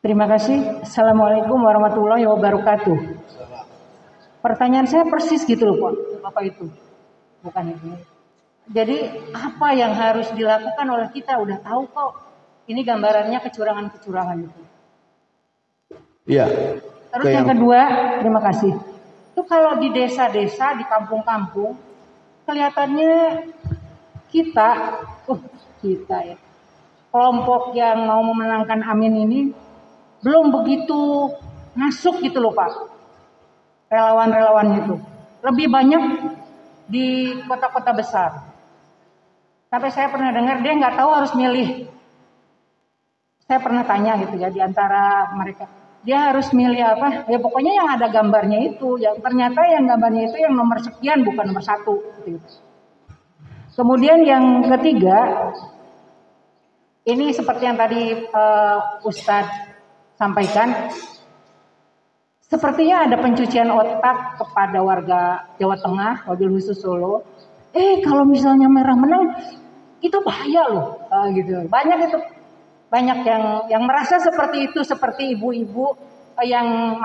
Terima kasih. Assalamualaikum warahmatullahi wabarakatuh. Pertanyaan saya persis gitu loh Bapak itu. Bukan itu. Jadi apa yang harus dilakukan oleh kita? Udah tahu kok. Ini gambarannya kecurangan-kecurangan itu. Iya. Terus yang kedua, terima kasih. Itu kalau di desa-desa, di kampung-kampung, kelihatannya kita ya, kelompok yang mau memenangkan Amin ini belum begitu masuk gitu loh Pak. Relawan-relawan itu. Lebih banyak di kota-kota besar. Sampai saya pernah dengar dia nggak tahu harus milih. Saya pernah tanya gitu ya di antara mereka. Dia harus milih apa? Ya pokoknya yang ada gambarnya itu. Yang ternyata yang gambarnya itu yang nomor sekian bukan nomor 1. Gitu. Kemudian yang ketiga, ini seperti yang tadi Ustadz sampaikan, sepertinya ada pencucian otak kepada warga Jawa Tengah, wabil khusus Solo. Kalau misalnya merah menang, itu bahaya loh, gitu. Banyak yang merasa seperti itu, seperti ibu-ibu yang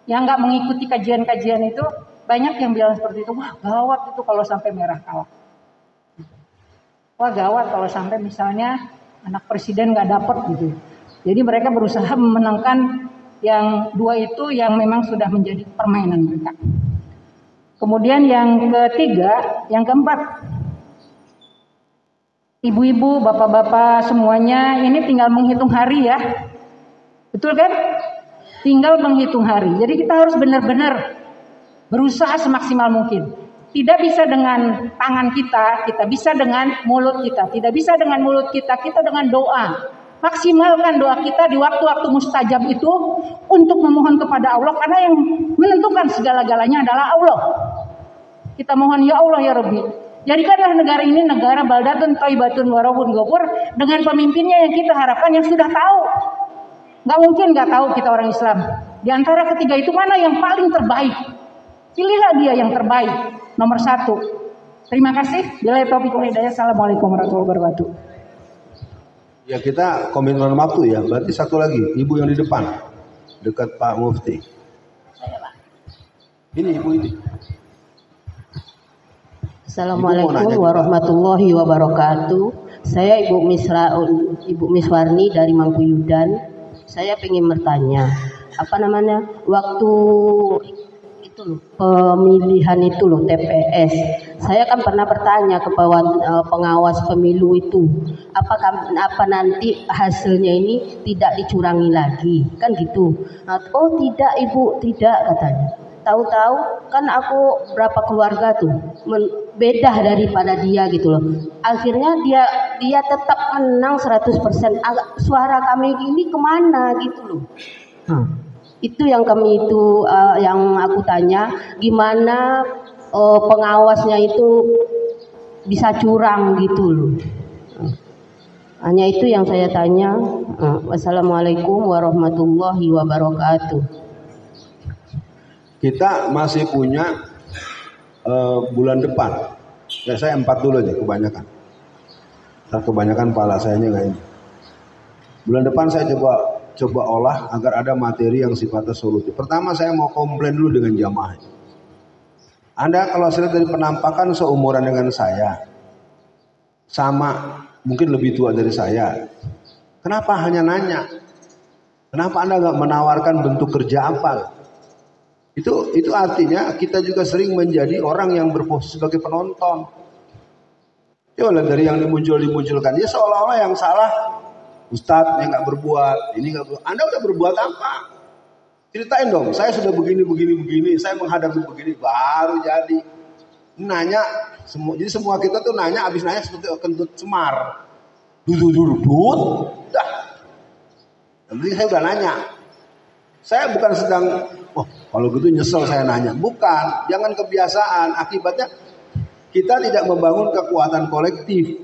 yang nggak mengikuti kajian-kajian itu, banyak yang bilang seperti itu. Wah gawat itu kalau sampai merah kalah. Wah gawat kalau sampai misalnya anak presiden nggak dapet gitu. Jadi mereka berusaha memenangkan yang dua itu yang memang sudah menjadi permainan mereka. Kemudian yang ketiga, yang keempat, ibu-ibu, bapak-bapak semuanya ini tinggal menghitung hari ya. Betul kan? Tinggal menghitung hari. Jadi kita harus benar-benar berusaha semaksimal mungkin. Tidak bisa dengan tangan kita bisa dengan mulut kita. Tidak bisa dengan mulut kita dengan doa. Maksimalkan doa kita di waktu-waktu mustajab itu untuk memohon kepada Allah, karena yang menentukan segala-galanya adalah Allah. Kita mohon, ya Allah ya Rabbi, jadikanlah negara ini negara baldatun thayyibatun wa rabbun ghafur, dengan pemimpinnya yang kita harapkan yang sudah tahu. Nggak mungkin nggak tahu kita orang Islam. Di antara ketiga itu mana yang paling terbaik? Pilihlah dia yang terbaik, nomor 1. Terima kasih. Billahi taufiq wal hidayah. Assalamualaikum warahmatullahi wabarakatuh. Ya kita komitmen waktu ya. Berarti satu lagi, ibu yang di depan, dekat Pak Mufti. Ini ibu ini. Assalamualaikum warahmatullahi wabarakatuh. Saya Ibu Miswarni dari Mangkuyudan. Saya ingin bertanya, waktu itu loh, pemilihan itu loh TPS. Saya kan pernah bertanya ke pengawas pemilu itu, apa nanti hasilnya ini tidak dicurangi lagi, kan gitu. Oh tidak Ibu, tidak katanya. Tahu-tahu kan aku berapa keluarga tuh beda daripada dia gitu loh. Akhirnya dia tetap menang 100%. Suara kami ini kemana gitu loh. Itu yang yang aku tanya, gimana pengawasnya itu bisa curang gitu loh. Hanya itu yang saya tanya. Wassalamualaikum warahmatullahi wabarakatuh. Kita masih punya bulan depan. Ya saya 4 dulu aja kebanyakan. Kebanyakan pala sayanya nggak ini. Bulan depan saya coba olah agar ada materi yang sifatnya solutif. Pertama saya mau komplain dulu dengan jamaah. Anda kalau saya lihat dari penampakan seumuran dengan saya, sama mungkin lebih tua dari saya. Kenapa hanya nanya? Kenapa Anda nggak menawarkan bentuk kerja apa? Itu artinya kita juga sering menjadi orang yang berposisi sebagai penonton. Ya dari yang dimunculkan, dia seolah-olah yang salah Ustadz yang nggak berbuat, ini nggak berbuat. Anda udah berbuat apa? Ceritain dong. Saya sudah begini. Saya menghadapi begini, baru jadi nanya. Jadi semua kita tuh nanya, abis nanya seperti kentut semar. Dudut. Dah. Nanti saya udah nanya. Saya bukan sedang, kalau gitu nyesel saya nanya. Bukan, jangan kebiasaan. Akibatnya kita tidak membangun kekuatan kolektif.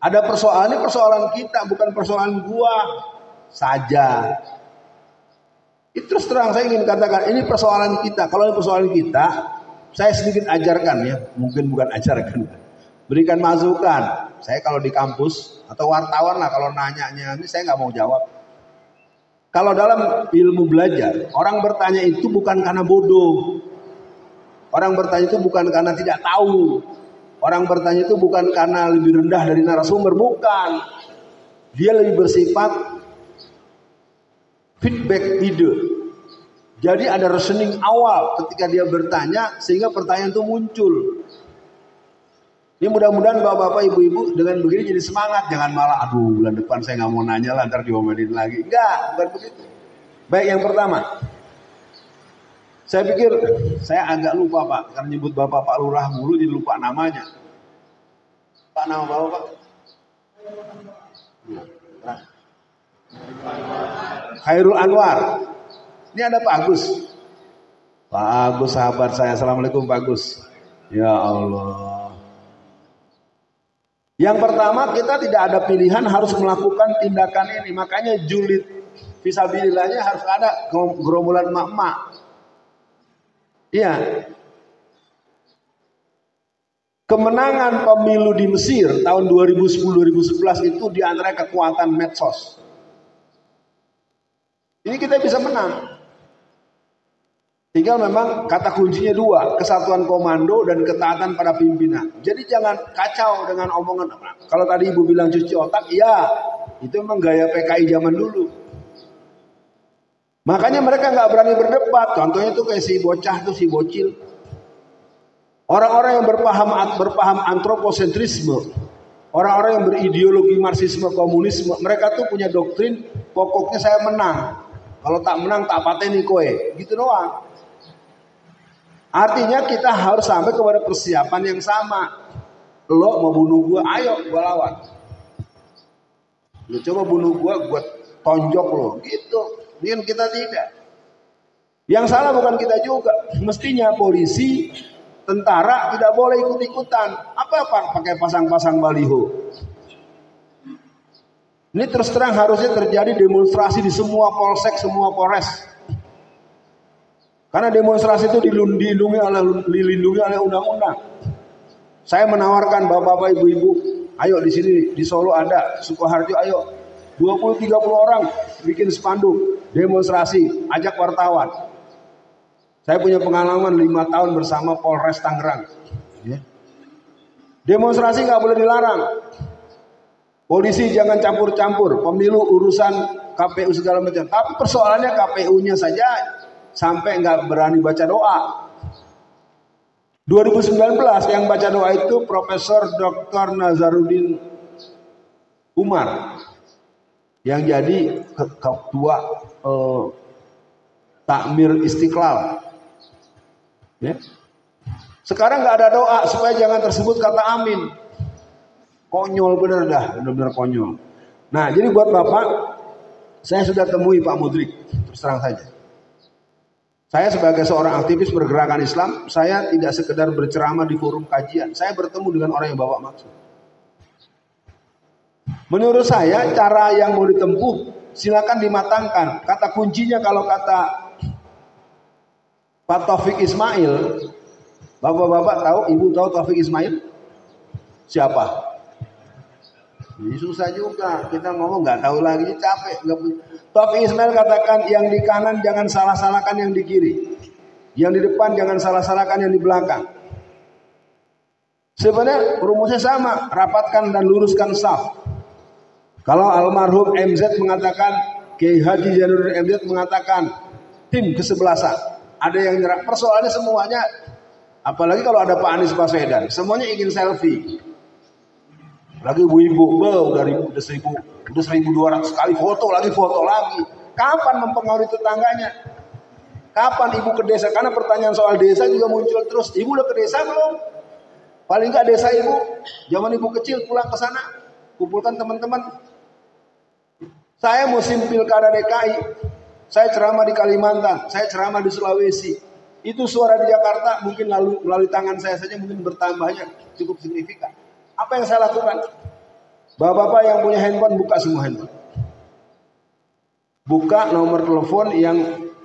Ada persoalan, ini persoalan kita, bukan persoalan gua saja. Terus terang saya ingin katakan, ini persoalan kita. Kalau ini persoalan kita, saya sedikit ajarkan ya. Mungkin bukan ajarkan. Berikan masukan. Saya kalau di kampus, atau wartawan lah kalau nanyanya, ini saya nggak mau jawab. Kalau dalam ilmu belajar, orang bertanya itu bukan karena bodoh. Orang bertanya itu bukan karena tidak tahu. Orang bertanya itu bukan karena lebih rendah dari narasumber, bukan. Dia lebih bersifat feedback ide. Jadi ada reasoning awal ketika dia bertanya sehingga pertanyaan itu muncul. Ini mudah-mudahan bapak-bapak, ibu-ibu dengan begini jadi semangat. Jangan malah, aduh bulan depan saya nggak mau nanya lah, ntar diomelin lagi. Enggak, bukan begitu. Baik, yang pertama. Saya pikir, saya agak lupa Pak. Karena nyebut bapak Pak Lurah mulu jadi lupa namanya. Pak, nama bapak Pak? Khairul Anwar. Ini ada Pak Agus. Pak Agus sahabat saya. Assalamualaikum Pak Agus. Ya Allah. Yang pertama, kita tidak ada pilihan harus melakukan tindakan ini. Makanya julid fisabilillahnya harus ada gerombolan emak-emak. Iya. Kemenangan pemilu di Mesir tahun 2010-2011 itu diantara kekuatan medsos. Ini kita bisa menang. Tinggal memang kata kuncinya dua, kesatuan komando dan ketaatan pada pimpinan. Jadi jangan kacau dengan omongan. Kalau tadi ibu bilang cuci otak, ya itu memang gaya PKI zaman dulu. Makanya mereka nggak berani berdebat. Contohnya tuh kayak si bocah tuh, si bocil. Orang-orang yang berpaham antroposentrisme, orang-orang yang berideologi marxisme komunisme, mereka tuh punya doktrin pokoknya saya menang. Kalau tak menang tak pateni kowe, gitu doang. Artinya kita harus sampai kepada persiapan yang sama. Lo mau bunuh gua, ayo gua lawan. Lo coba bunuh gua tonjok lo, gitu. Dengan kita tidak. Yang salah bukan kita juga. Mestinya polisi, tentara tidak boleh ikut-ikutan. Apa pakai pasang-pasang baliho. Ini terus terang harusnya terjadi demonstrasi di semua polsek, semua polres. Karena demonstrasi itu dilindungi oleh undang-undang. Saya menawarkan bapak-bapak, ibu-ibu, ayo di sini di Solo ada, Sukoharjo ayo 20-30 orang bikin spanduk demonstrasi, ajak wartawan. Saya punya pengalaman 5 tahun bersama Polres Tangerang. Demonstrasi nggak boleh dilarang. Polisi jangan campur-campur, pemilu urusan KPU segala macam. Tapi persoalannya KPU-nya saja sampai nggak berani baca doa. 2019 yang baca doa itu Profesor Dr. Nazaruddin Umar yang jadi ketua Takmir Istiqlal. Ya. Sekarang nggak ada doa supaya jangan tersebut kata amin. Konyol bener dah, bener-bener konyol. Nah, jadi buat Bapak, saya sudah temui Pak Mudrik, terus terang saja. Saya sebagai seorang aktivis pergerakan Islam, saya tidak sekedar berceramah di forum kajian. Saya bertemu dengan orang yang Bapak maksud. Menurut saya, cara yang mau ditempuh, silakan dimatangkan. Kata kuncinya kalau kata Pak Taufik Ismail, Bapak-bapak tahu, Ibu tahu Taufik Ismail? Siapa? Ini susah juga, kita ngomong nggak tahu lagi, capek. Taufik Ismail katakan yang di kanan jangan salah-salahkan yang di kiri, yang di depan jangan salah-salahkan yang di belakang. Sebenarnya rumusnya sama, rapatkan dan luruskan saf. Kalau almarhum MZ mengatakan, Kiai Haji Zainuddin MZ mengatakan tim kesebelasan, ada yang nyerah. Persoalannya semuanya, apalagi kalau ada Pak Anies Baswedan, semuanya ingin selfie. Lagi ibu-ibu, udah 1.200 kali foto lagi. Kapan mempengaruhi tetangganya? Kapan ibu ke desa? Karena pertanyaan soal desa juga muncul terus. Ibu udah ke desa belum? Paling nggak desa ibu, zaman ibu kecil pulang ke sana, kumpulkan teman-teman. Saya musim pilkada DKI, saya ceramah di Kalimantan, saya ceramah di Sulawesi. Itu suara di Jakarta mungkin melalui tangan saya saja mungkin bertambahnya cukup signifikan. Apa yang saya lakukan? Bapak-bapak yang punya handphone, buka semua handphone. Buka nomor telepon yang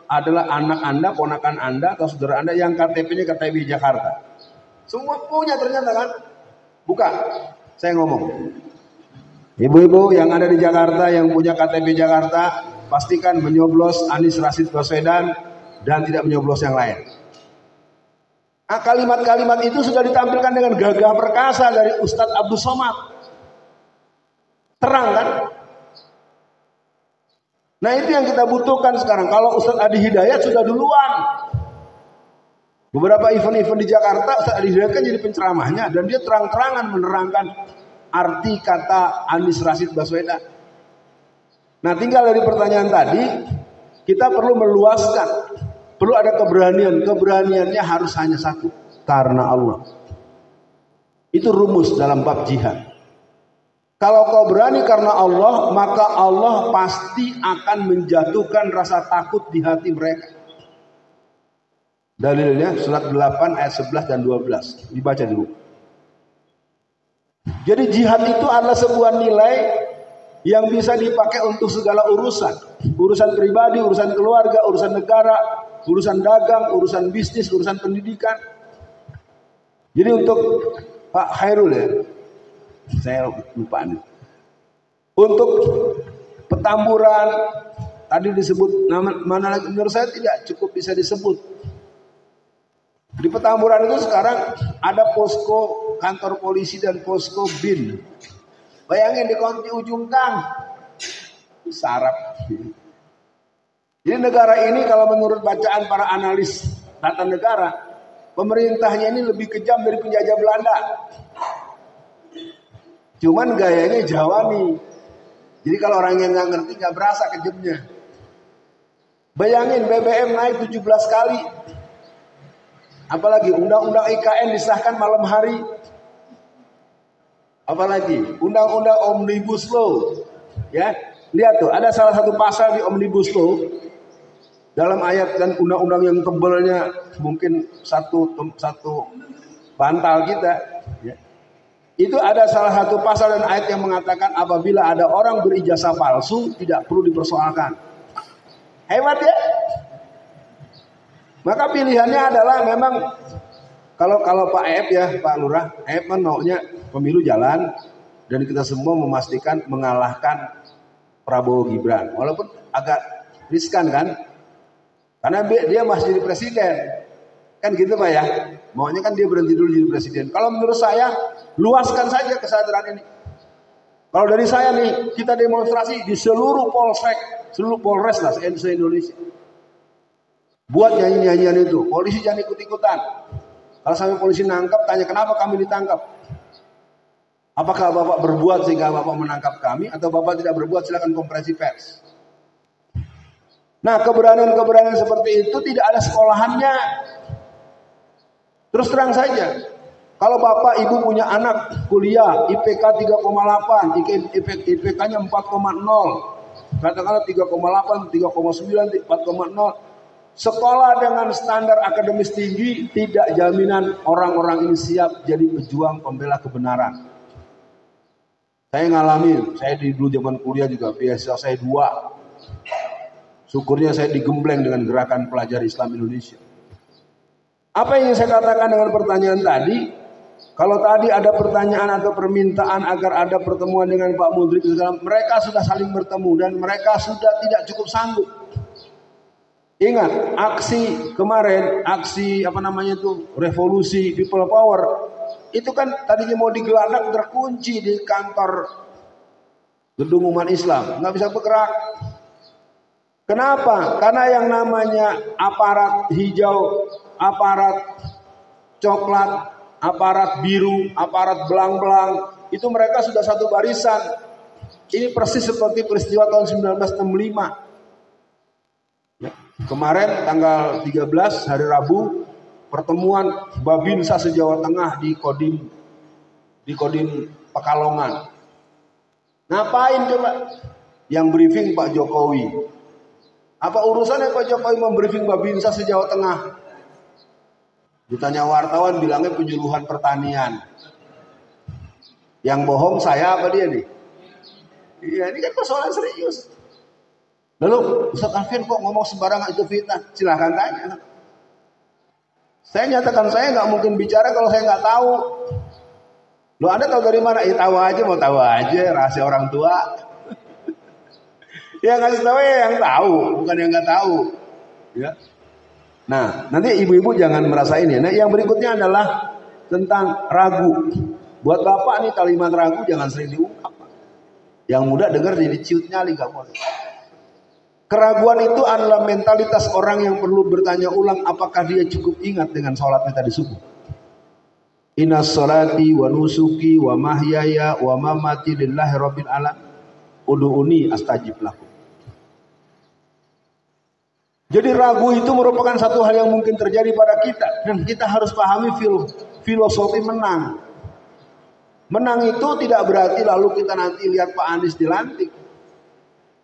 adalah anak Anda, ponakan Anda, atau saudara Anda yang KTP-nya KTP Jakarta. Semua punya ternyata kan? Buka. Saya ngomong. Ibu-ibu yang ada di Jakarta, yang punya KTP Jakarta, pastikan menyoblos Anies Rashid Baswedan dan tidak menyoblos yang lain. Nah, kalimat-kalimat itu sudah ditampilkan dengan gagah perkasa dari Ustadz Abdul Somad. Terang kan? Nah, itu yang kita butuhkan sekarang. Kalau Ustadz Adi Hidayat sudah duluan. Beberapa event-event di Jakarta, Ustadz Adi Hidayat kan jadi penceramahnya dan dia terang-terangan menerangkan arti kata Anies Rashid Baswedan. Nah, tinggal dari pertanyaan tadi, kita perlu meluaskan. Perlu ada keberanian. Keberaniannya harus hanya satu. Karena Allah. Itu rumus dalam bab jihad. Kalau kau berani karena Allah, maka Allah pasti akan menjatuhkan rasa takut di hati mereka. Dalilnya surat 8 ayat 11 dan 12. Dibaca dulu. Jadi jihad itu adalah sebuah nilai yang bisa dipakai untuk segala urusan. Urusan pribadi, urusan keluarga, urusan negara, urusan dagang, urusan bisnis, urusan pendidikan. Jadi untuk Pak Khairul ya, saya lupa nih. Untuk Petamburan, tadi disebut nama mana lagi? Menurut saya tidak cukup bisa disebut. Di Petamburan itu sekarang ada posko kantor polisi dan posko BIN. Bayangin di Konti Ujung Kang, sarap. Jadi negara ini kalau menurut bacaan para analis tata negara, pemerintahnya ini lebih kejam dari penjajah Belanda. Cuman gayanya Jawani. Jadi kalau orang yang nggak ngerti nggak berasa kejamnya. Bayangin BBM naik 17 kali. Apalagi undang-undang IKN disahkan malam hari. Apalagi undang-undang Omnibus Law. Ya, lihat tuh, ada salah satu pasal di Omnibus Law dalam ayat dan undang-undang yang tebalnya mungkin satu bantal kita. Ya. Itu ada salah satu pasal dan ayat yang mengatakan apabila ada orang berijazah palsu tidak perlu dipersoalkan. Hebat ya? Maka pilihannya adalah memang kalau Pak Ep ya, Pak Lurah, Ep maunya pemilu jalan dan kita semua memastikan mengalahkan Prabowo Gibran. Walaupun agak riskan kan? Karena dia masih jadi presiden. Kan gitu Pak ya? Maunya kan dia berhenti dulu jadi presiden. Kalau menurut saya, luaskan saja kesadaran ini. Kalau dari saya nih, kita demonstrasi di seluruh polsek, seluruh polres lah, se-Indonesia. Buat nyanyi-nyanyian itu. Polisi jangan ikut-ikutan. Kalau sampai polisi nangkap, tanya kenapa kami ditangkap. Apakah Bapak berbuat sehingga Bapak menangkap kami, atau Bapak tidak berbuat, silakan konferensi pers. Nah, keberanian-keberanian seperti itu tidak ada sekolahannya. Terus terang saja, kalau Bapak Ibu punya anak kuliah IPK 3,8, IPK-nya 4,0, katakanlah 3,8, 3,9, 4,0, sekolah dengan standar akademis tinggi tidak jaminan orang-orang ini siap jadi pejuang pembela kebenaran. Saya ngalamin, saya dulu zaman kuliah juga beasiswa saya 2. Syukurnya saya digembleng dengan gerakan pelajar Islam Indonesia. Apa yang saya katakan dengan pertanyaan tadi? Kalau tadi ada pertanyaan atau permintaan agar ada pertemuan dengan Pak Mudrik, mereka sudah saling bertemu dan mereka sudah tidak cukup sanggup. Ingat, aksi kemarin, aksi revolusi People Power, itu kan tadinya mau digeladak terkunci di kantor gedung umat Islam, nggak bisa bergerak. Kenapa? Karena yang namanya aparat hijau, aparat coklat, aparat biru, aparat belang-belang, itu mereka sudah satu barisan. Ini persis seperti peristiwa tahun 1965. Ya. Kemarin tanggal 13 hari Rabu, pertemuan Babinsa se-Jawa Tengah di Kodim Pekalongan. Ngapain coba? Yang briefing Pak Jokowi. Apa urusannya Pak Jokowi membriefing Babinsa se-Jawa Tengah? Ditanya wartawan bilangnya penyuluhan pertanian. Yang bohong saya apa dia nih? Iya, ini kan persoalan serius. Lalu Ustaz Alvin kok ngomong sembarangan itu fitnah? Silahkan tanya. Saya nyatakan saya nggak mungkin bicara kalau saya nggak tahu. Lo Anda tahu dari mana? Tahu aja, mau tahu aja, rahasia orang tua. Yang ngasih tahu ya yang tahu, bukan yang nggak tahu. Ya. Nah, nanti ibu-ibu jangan merasa ini. Nah, yang berikutnya adalah tentang ragu. Buat bapak nih kalimat ragu jangan sering diungkap. Yang muda dengar jadi ciut nyali gak boleh. Keraguan itu adalah mentalitas orang yang perlu bertanya ulang apakah dia cukup ingat dengan sholatnya tadi subuh. Inna sholati wa nusuki wa mahyaya wa mamati lillahi rabbil alamin. Udu'uni astajib lakum. Jadi ragu itu merupakan satu hal yang mungkin terjadi pada kita. Dan kita harus pahami filosofi menang. Menang itu tidak berarti lalu kita nanti lihat Pak Anies dilantik.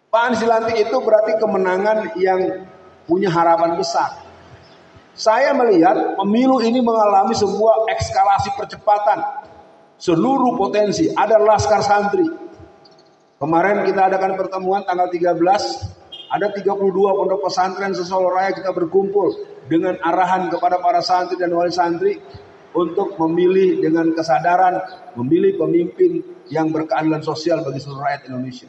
Pak Anies dilantik itu berarti kemenangan yang punya harapan besar. Saya melihat pemilu ini mengalami sebuah eskalasi percepatan. Seluruh potensi, ada laskar santri. Kemarin kita adakan pertemuan tanggal 13. Ada 32 pondok pesantren se-Solo Raya kita berkumpul dengan arahan kepada para santri dan wali santri untuk memilih dengan kesadaran, memilih pemimpin yang berkeadilan sosial bagi seluruh rakyat Indonesia.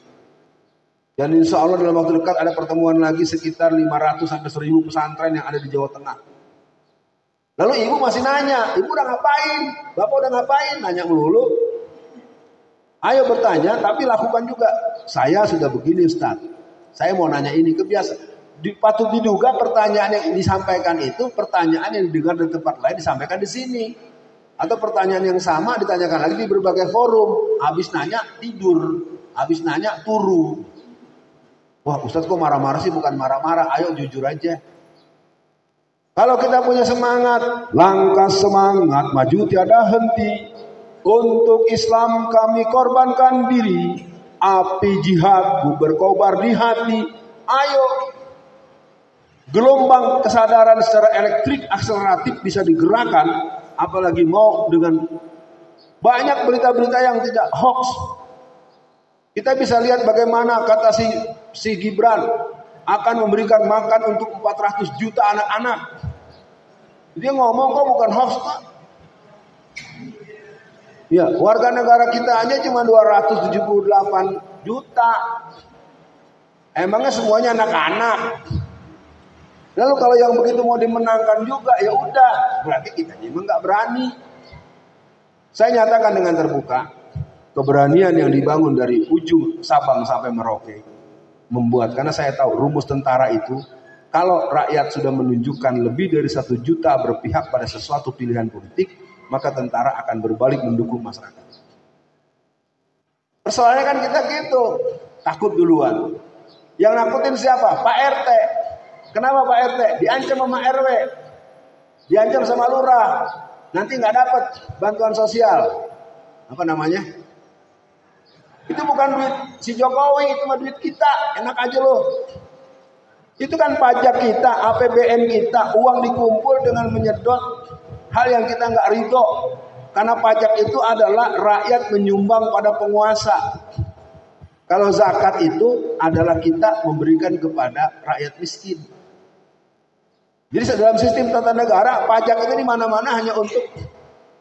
Dan insya Allah dalam waktu dekat ada pertemuan lagi sekitar 500 sampai 1000 pesantren yang ada di Jawa Tengah. Lalu ibu masih nanya, ibu udah ngapain? Bapak udah ngapain? Nanya melulu. Ayo bertanya, tapi lakukan juga. Saya sudah begini Ustaz. Saya mau nanya ini, patut diduga pertanyaan yang disampaikan itu pertanyaan yang didengar di tempat lain disampaikan di sini. Atau pertanyaan yang sama ditanyakan lagi di berbagai forum. Habis nanya tidur, habis nanya turu. Wah Ustadz kok marah-marah sih? Bukan marah-marah, ayo jujur aja. Kalau kita punya semangat, langkah semangat, maju tiada henti. Untuk Islam kami korbankan diri. Api jihad berkobar di hati. Ayo. Gelombang kesadaran secara elektrik akseleratif bisa digerakkan. Apalagi mau dengan banyak berita-berita yang tidak hoax. Kita bisa lihat bagaimana kata si Gibran akan memberikan makan untuk 400 juta anak-anak. Dia ngomong kok bukan hoax Pak. Ya, warga negara kita aja cuma 278 juta. Emangnya semuanya anak-anak. Lalu kalau yang begitu mau dimenangkan juga, ya udah, berarti kita memang nggak berani. Saya nyatakan dengan terbuka, keberanian yang dibangun dari ujung Sabang sampai Merauke membuat, karena saya tahu rumus tentara itu, kalau rakyat sudah menunjukkan lebih dari 1 juta berpihak pada sesuatu pilihan politik, maka tentara akan berbalik mendukung masyarakat. Persoalannya kan kita gitu, takut duluan. Yang nakutin siapa? Pak RT. Kenapa Pak RT? Diancam sama RW, diancam sama lurah. Nanti nggak dapat bantuan sosial. Apa namanya? Itu bukan duit si Jokowi, itu mah duit kita. Enak aja loh. Itu kan pajak kita, APBN kita, uang dikumpul dengan menyedot hal yang kita nggak ridho. Karena pajak itu adalah rakyat menyumbang pada penguasa. Kalau zakat itu adalah kita memberikan kepada rakyat miskin. Jadi dalam sistem tata negara, pajak itu di mana-mana hanya untuk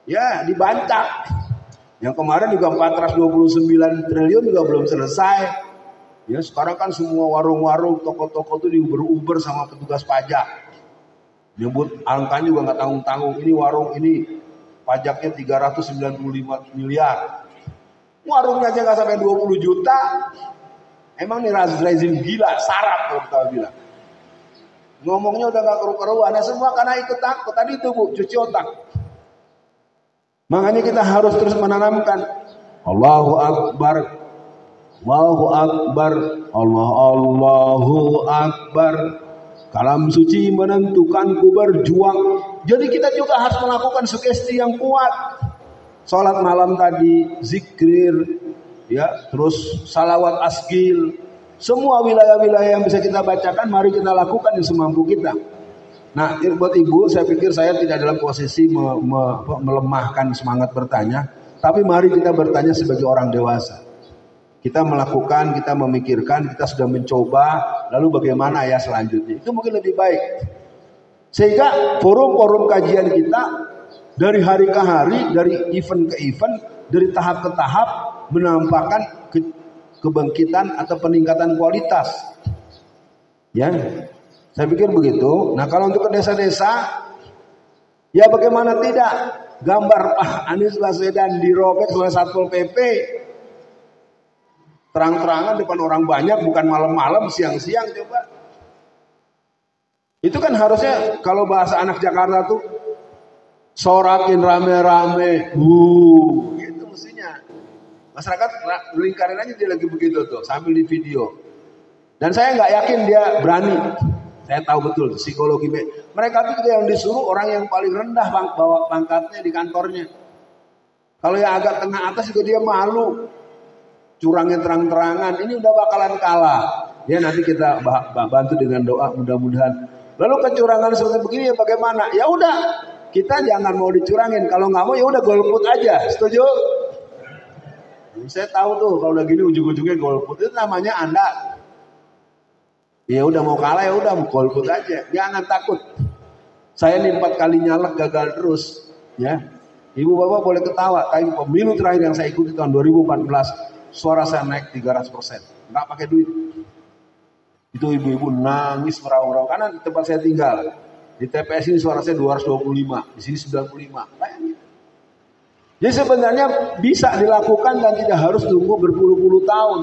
ya dibancak. Yang kemarin juga 429 triliun juga belum selesai. Ya sekarang kan semua warung-warung, toko-toko itu diuber-uber sama petugas pajak. Nyebut angkanya juga nggak tanggung-tanggung. Ini warung ini pajaknya 395 miliar. Warungnya aja nggak sampai 20 juta. Emang nih rezim gila, sarap kalau kita bilang. Ngomongnya udah nggak keru-keruan. Nah, semua karena ikut takut. Tadi itu Bu, cuci otak. Makanya kita harus terus menanamkan Allahu Akbar, Allahu Akbar, Allahu Akbar. Kalam suci menentukanku berjuang. Jadi kita juga harus melakukan sugesti yang kuat. Salat malam tadi, zikir, ya, terus salawat asgil. Semua wilayah-wilayah yang bisa kita bacakan, mari kita lakukan yang semampu kita. Nah, buat ibu, saya pikir saya tidak dalam posisi melemahkan semangat bertanya, tapi mari kita bertanya sebagai orang dewasa. Kita melakukan, kita memikirkan, kita sudah mencoba, lalu bagaimana ya selanjutnya? Itu mungkin lebih baik. Sehingga forum-forum kajian kita dari hari ke hari, dari event ke event, dari tahap ke tahap menampakkan kebangkitan atau peningkatan kualitas. Ya, saya pikir begitu. Nah, kalau untuk ke desa-desa, ya bagaimana tidak, gambar Pak Anies Baswedan dirobek oleh Satpol PP, terang-terangan depan orang banyak, bukan malam-malam, siang-siang. Coba, itu kan harusnya kalau bahasa anak Jakarta tuh sorakin rame-rame, gitu mestinya. Masyarakat lingkarin aja dia lagi begitu tuh sambil di video. Dan saya nggak yakin dia berani. Saya tahu betul psikologi mereka itu juga yang disuruh orang yang paling rendah bawa pangkatnya di kantornya. Kalau yang agak tengah atas juga dia malu, curangin terang-terangan. Ini udah bakalan kalah. Ya nanti kita bantu dengan doa mudah-mudahan. Lalu kecurangan seperti begini ya bagaimana? Ya udah, kita jangan mau dicurangin. Kalau nggak mau ya udah golput aja. Setuju? Saya tahu tuh kalau udah gini ujung-ujungnya golput. Itu namanya Anda ya udah mau kalah ya udah golput aja. Jangan takut. Saya nih 4 kali nyalek gagal terus, ya. Ibu bapak boleh ketawa, tapi pemilu terakhir yang saya ikuti tahun 2014 suara saya naik 300%. Nggak pakai duit. Itu ibu-ibu nangis merau-rau karena di tempat saya tinggal. Di TPS ini suara saya 225, di sini 95. Bayangin. Jadi sebenarnya bisa dilakukan dan tidak harus tunggu berpuluh-puluh tahun.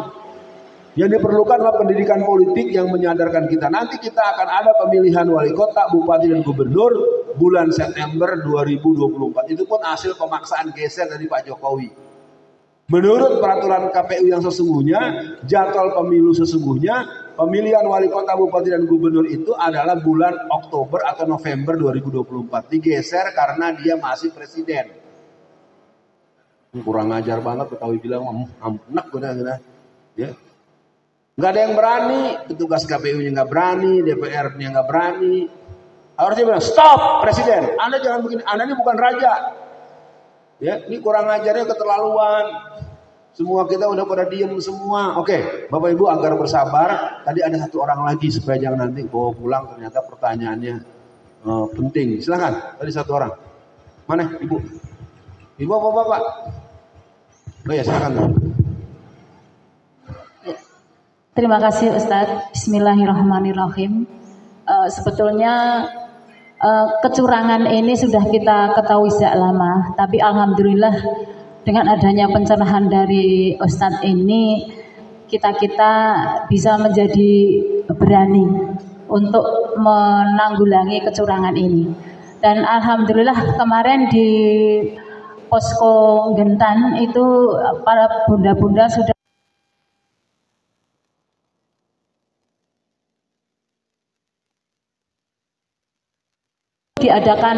Yang diperlukan adalah pendidikan politik yang menyadarkan kita. Nanti kita akan ada pemilihan wali kota, bupati dan gubernur bulan September 2024. Itu pun hasil pemaksaan geser dari Pak Jokowi. Menurut peraturan KPU yang sesungguhnya, jadwal pemilu sesungguhnya, pemilihan wali kota, bupati dan gubernur itu adalah bulan Oktober atau November 2024. Digeser karena dia masih presiden. Kurang ajar banget Betawi bilang, enak benar-benar. Ya. Nggak ada yang berani, petugas KPU-nya nggak berani, DPR-nya nggak berani. Harusnya bilang, stop presiden, Anda jangan begini, Anda ini bukan raja. Ya, ini kurang ajarnya keterlaluan. Semua kita udah pada diem semua. Oke, Bapak Ibu agar bersabar. Tadi ada satu orang lagi supaya jangan nanti bawa pulang ternyata pertanyaannya penting. Silakan, tadi satu orang. Mana Ibu? Ibu apa Bapak? Oh ya silakan. Terima kasih Ustadz. Bismillahirrahmanirrahim. Sebetulnya kecurangan ini sudah kita ketahui sejak lama, tapi alhamdulillah dengan adanya pencerahan dari Ustadz ini kita bisa menjadi berani untuk menanggulangi kecurangan ini. Dan alhamdulillah kemarin di Posko Gentan itu para bunda-bunda sudah diadakan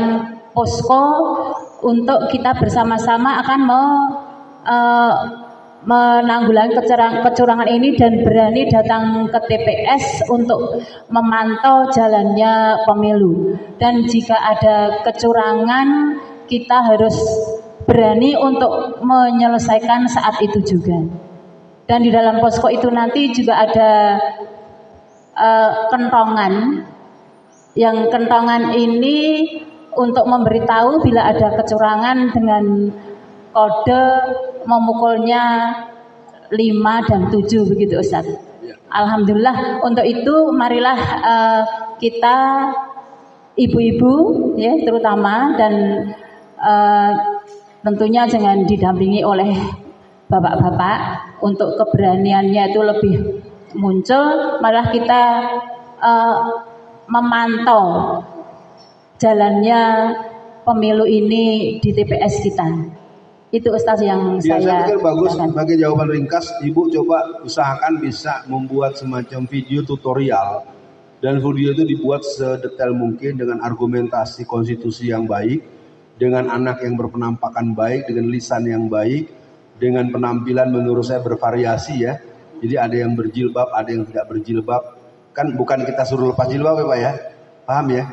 posko untuk kita bersama-sama akan menanggulangi kecurangan ini dan berani datang ke TPS untuk memantau jalannya pemilu. Dan jika ada kecurangan, kita harus berani untuk menyelesaikan saat itu juga. Dan di dalam posko itu nanti juga ada kentongan. Yang kentongan ini untuk memberitahu bila ada kecurangan dengan kode memukulnya 5 dan 7 begitu Ustaz. Alhamdulillah untuk itu marilah kita ibu-ibu ya terutama dan tentunya jangan didampingi oleh bapak-bapak untuk keberaniannya itu lebih muncul, malah kita memantau jalannya pemilu ini di TPS kita. Itu Ustaz yang ya, saya pikir bagus katakan. Sebagai jawaban ringkas, Ibu coba usahakan bisa membuat semacam video tutorial dan video itu dibuat sedetail mungkin dengan argumentasi konstitusi yang baik, dengan anak yang berpenampakan baik, dengan lisan yang baik, dengan penampilan menurut saya bervariasi ya. Jadi ada yang berjilbab, ada yang tidak berjilbab. Kan bukan kita suruh lepas jilbab ya Pak ya, paham ya?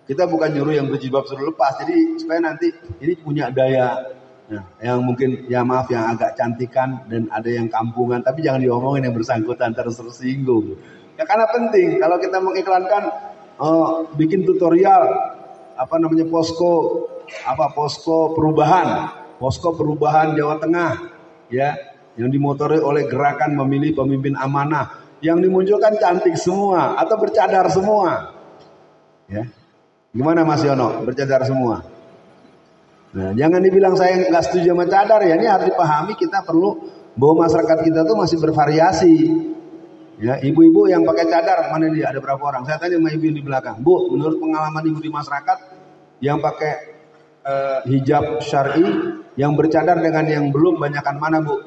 Kita bukan nyuruh yang berjilbab suruh lepas, jadi supaya nanti ini punya daya. Nah, yang mungkin ya maaf yang agak cantikan dan ada yang kampungan, tapi jangan diomongin yang bersangkutan terus tersinggung. Ya karena penting kalau kita mengiklankan bikin tutorial apa namanya posko perubahan Jawa Tengah ya. yang dimotori oleh gerakan memilih pemimpin amanah, yang dimunculkan cantik semua atau bercadar semua. Ya. Gimana Mas Yono? Bercadar semua. Nah, jangan dibilang saya nggak setuju sama cadar ya. Ini harus dipahami, kita perlu bahwa masyarakat kita tuh masih bervariasi. Ya, ibu-ibu yang pakai cadar mana dia? Ada berapa orang? Saya tanya sama ibu di belakang. Bu, menurut pengalaman ibu di masyarakat yang pakai hijab syar'i, yang bercadar dengan yang belum banyakan mana, Bu?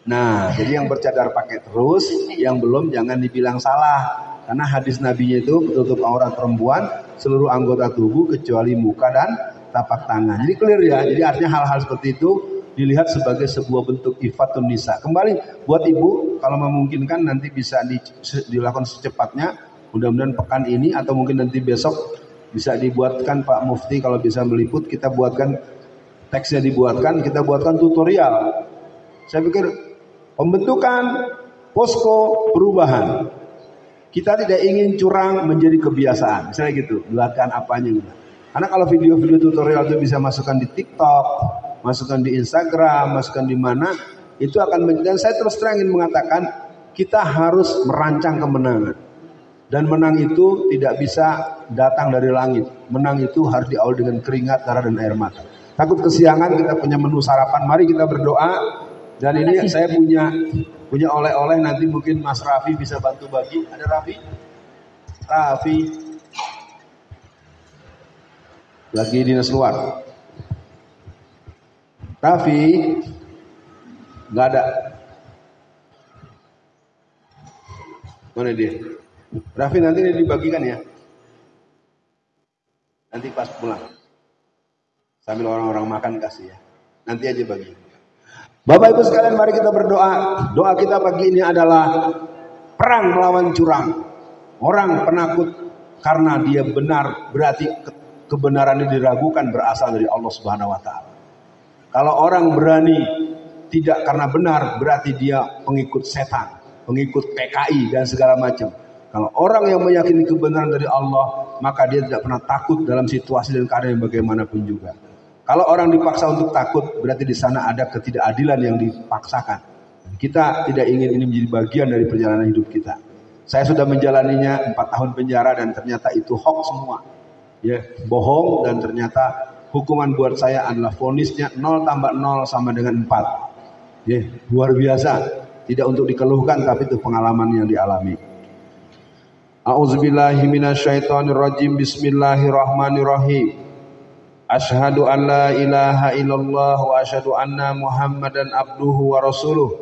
Nah, jadi yang bercadar pakai terus, yang belum jangan dibilang salah. Karena hadis Nabinya itu tutup aurat perempuan seluruh anggota tubuh kecuali muka dan tapak tangan. Jadi clear ya. Jadi artinya hal-hal seperti itu dilihat sebagai sebuah bentuk ifatun nisa. Kembali buat ibu, kalau memungkinkan nanti bisa dilakukan secepatnya. Mudah-mudahan pekan ini atau mungkin nanti besok bisa dibuatkan Pak Mufti kalau bisa meliput, kita buatkan teksnya, dibuatkan, kita buatkan tutorial. Saya pikir pembentukan posko perubahan. Kita tidak ingin curang menjadi kebiasaan, misalnya gitu, buatkan apanya gitu. Karena kalau video-video tutorial itu bisa masukkan di TikTok, masukkan di Instagram, masukkan di mana, itu akan, dan saya terus terang ingin mengatakan, kita harus merancang kemenangan. Dan menang itu tidak bisa datang dari langit. Menang itu harus diawali dengan keringat, darah, dan air mata. Takut kesiangan, kita punya menu sarapan, mari kita berdoa. Dan ini saya punya oleh-oleh, nanti mungkin Mas Raffi bisa bantu bagi. Ada Raffi lagi dinas luar. Raffi nggak ada. Mana dia? Raffi nanti ini dibagikan ya. Nanti pas pulang sambil orang-orang makan kasih ya. Nanti aja bagi. Bapak Ibu sekalian, mari kita berdoa. Doa kita pagi ini adalah perang melawan curang. Orang penakut karena dia benar, berarti kebenarannya diragukan, berasal dari Allah Subhanahu wa taala. Kalau orang berani tidak karena benar, berarti dia pengikut setan, pengikut PKI dan segala macam. Kalau orang yang meyakini kebenaran dari Allah, maka dia tidak pernah takut dalam situasi dan keadaan yang bagaimanapun juga. Kalau orang dipaksa untuk takut, berarti di sana ada ketidakadilan yang dipaksakan. Kita tidak ingin ini menjadi bagian dari perjalanan hidup kita. Saya sudah menjalaninya 4 tahun penjara dan ternyata itu hoax semua. Ya, bohong, dan ternyata hukuman buat saya adalah vonisnya 0 tambah 0 sama dengan 4. Ya, luar biasa. Tidak untuk dikeluhkan, tapi itu pengalaman yang dialami. A'udzubillahi minasyaitonirrajim. Bismillahirrahmanirrahim. Asyhadu an la ilaha illallah wa asyhadu anna Muhammadan abduhu wa rasuluh.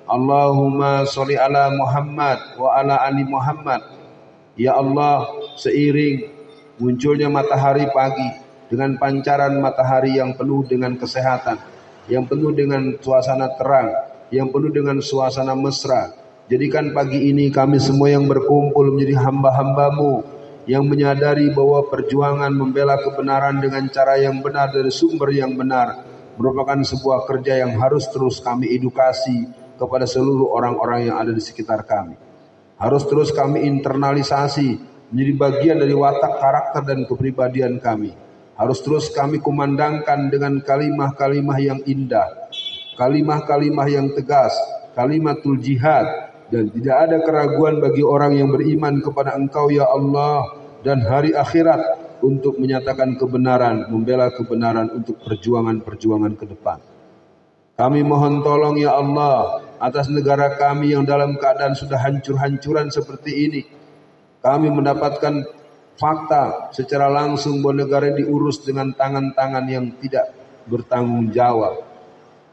Allahumma sholli ala Muhammad wa ala ali Muhammad. Ya Allah, seiring munculnya matahari pagi dengan pancaran matahari yang penuh dengan kesehatan, yang penuh dengan suasana terang, yang penuh dengan suasana mesra, jadikan pagi ini kami semua yang berkumpul menjadi hamba-hambamu yang menyadari bahwa perjuangan membela kebenaran dengan cara yang benar dari sumber yang benar merupakan sebuah kerja yang harus terus kami edukasi kepada seluruh orang-orang yang ada di sekitar kami. Harus terus kami internalisasi menjadi bagian dari watak karakter dan kepribadian kami. Harus terus kami kumandangkan dengan kalimah-kalimah yang indah, kalimah-kalimah yang tegas, kalimatul jihad, dan tidak ada keraguan bagi orang yang beriman kepada Engkau ya Allah dan hari akhirat untuk menyatakan kebenaran, membela kebenaran untuk perjuangan-perjuangan ke depan. Kami mohon tolong ya Allah atas negara kami yang dalam keadaan sudah hancur-hancuran seperti ini. Kami mendapatkan fakta secara langsung bahwa negara diurus dengan tangan-tangan yang tidak bertanggung jawab.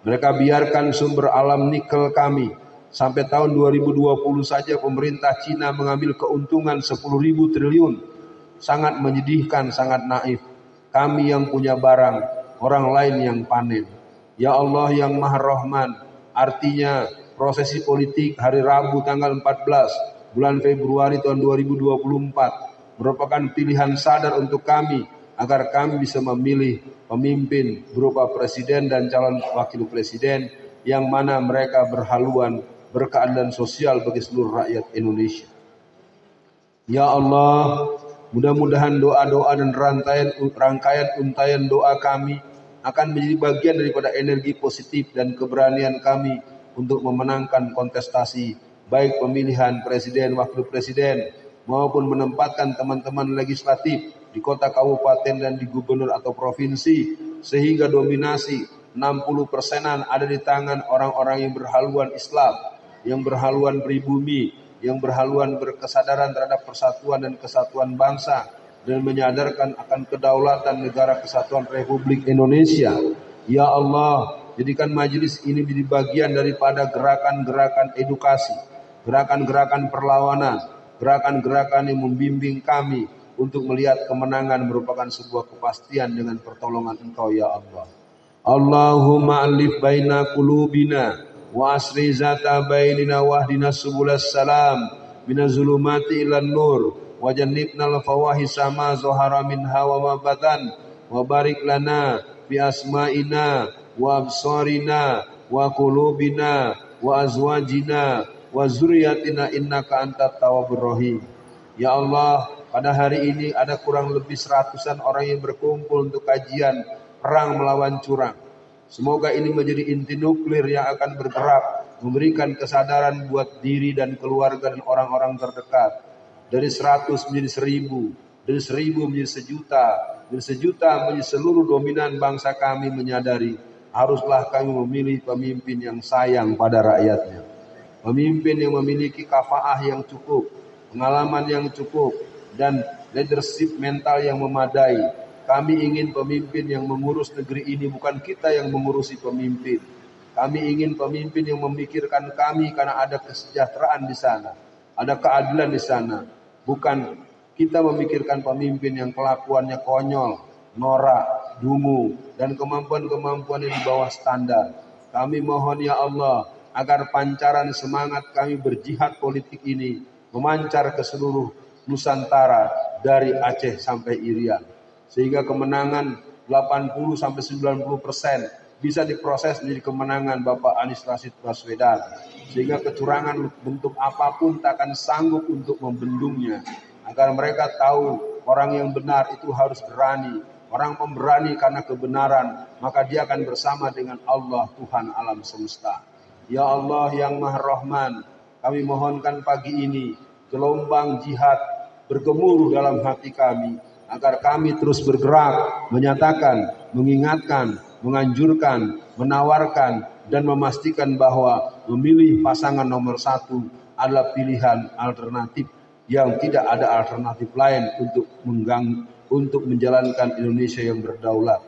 Mereka biarkan sumber alam nikel kami. Sampai tahun 2020 saja pemerintah Cina mengambil keuntungan 10.000 triliun. Sangat menyedihkan, sangat naif. Kami yang punya barang, orang lain yang panen. Ya Allah yang Maha Rahman, artinya prosesi politik hari Rabu tanggal 14 bulan Februari tahun 2024 merupakan pilihan sadar untuk kami agar kami bisa memilih pemimpin berupa presiden dan calon wakil presiden yang mana mereka berhaluan berkeadilan sosial bagi seluruh rakyat Indonesia. Ya Allah, mudah-mudahan doa-doa dan rangkaian untayan doa kami akan menjadi bagian daripada energi positif dan keberanian kami untuk memenangkan kontestasi baik pemilihan presiden, wakil presiden maupun menempatkan teman-teman legislatif di kota, kabupaten dan di gubernur atau provinsi, sehingga dominasi 60%-an ada di tangan orang-orang yang berhaluan Islam, yang berhaluan pribumi, yang berhaluan berkesadaran terhadap persatuan dan kesatuan bangsa dan menyadarkan akan kedaulatan negara kesatuan Republik Indonesia. Ya Allah, jadikan majelis ini menjadi bagian daripada gerakan-gerakan edukasi, gerakan-gerakan perlawanan, gerakan-gerakan yang membimbing kami untuk melihat kemenangan merupakan sebuah kepastian dengan pertolongan Engkau ya Allah. Allahumma alif baina qulubina wa asri zata bainina wahdina subulas salam minaz zulumati ilan nur wa jannibnal fawahisa ma zahara minha wa ma batan wa barik lana bi asma'ina wa absarina wa qulubina wa azwajina wa zuriyatina innaka antat tawwabur rahim. Ya Allah, pada hari ini ada kurang lebih 100-an orang yang berkumpul untuk kajian perang melawan curang. Semoga ini menjadi inti nuklir yang akan bergerak memberikan kesadaran buat diri dan keluarga dan orang-orang terdekat. Dari 100 menjadi 1000, dari 1000 menjadi 1 juta, dari 1 juta menjadi seluruh dominan bangsa kami menyadari haruslah kami memilih pemimpin yang sayang pada rakyatnya. Pemimpin yang memiliki kafaah yang cukup, pengalaman yang cukup, dan leadership mental yang memadai. Kami ingin pemimpin yang mengurus negeri ini, bukan kita yang mengurusi pemimpin. Kami ingin pemimpin yang memikirkan kami karena ada kesejahteraan di sana, ada keadilan di sana. Bukan kita memikirkan pemimpin yang kelakuannya konyol, norak, dungu, dan kemampuan-kemampuan yang di bawah standar. Kami mohon ya Allah, agar pancaran semangat kami berjihad politik ini memancar ke seluruh Nusantara dari Aceh sampai Irian, sehingga kemenangan 80-90% bisa diproses menjadi kemenangan Bapak Anies Rashid Baswedan, sehingga kecurangan bentuk apapun tak akan sanggup untuk membendungnya, agar mereka tahu orang yang benar itu harus berani. Orang pemberani karena kebenaran, maka dia akan bersama dengan Allah Tuhan alam semesta. Ya Allah yang Maha Rahman, kami mohonkan pagi ini gelombang jihad bergemuruh dalam hati kami, agar kami terus bergerak, menyatakan, mengingatkan, menganjurkan, menawarkan, dan memastikan bahwa memilih pasangan nomor 1 adalah pilihan alternatif yang tidak ada alternatif lain untuk menjalankan Indonesia yang berdaulat.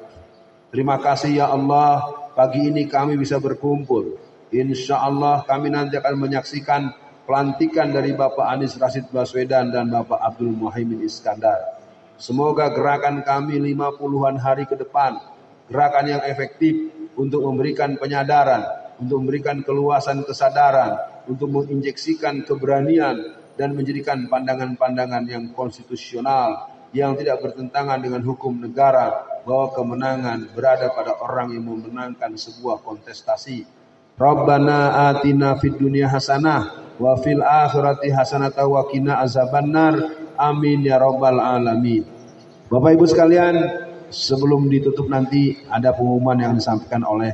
Terima kasih ya Allah, pagi ini kami bisa berkumpul. Insya Allah kami nanti akan menyaksikan pelantikan dari Bapak Anies Rashid Baswedan dan Bapak Abdul Muhaimin Iskandar. Semoga gerakan kami 50-an hari ke depan, gerakan yang efektif untuk memberikan penyadaran, untuk memberikan keluasan kesadaran, untuk menginjeksikan keberanian dan menjadikan pandangan-pandangan yang konstitusional, yang tidak bertentangan dengan hukum negara, bahwa kemenangan berada pada orang yang memenangkan sebuah kontestasi. Rabbana atina fid dunya hasanah wa fil akhirati hasanah wa qina azabannar. Amin ya rabbal alamin. Bapak Ibu sekalian, sebelum ditutup nanti ada pengumuman yang disampaikan oleh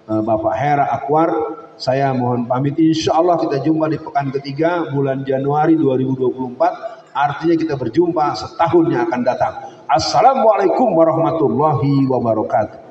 Bapak Hera Akwar. Saya mohon pamit. Insya Allah kita jumpa di pekan ketiga bulan Januari 2024. Artinya kita berjumpa setahun yang akan datang. Assalamualaikum warahmatullahi wabarakatuh.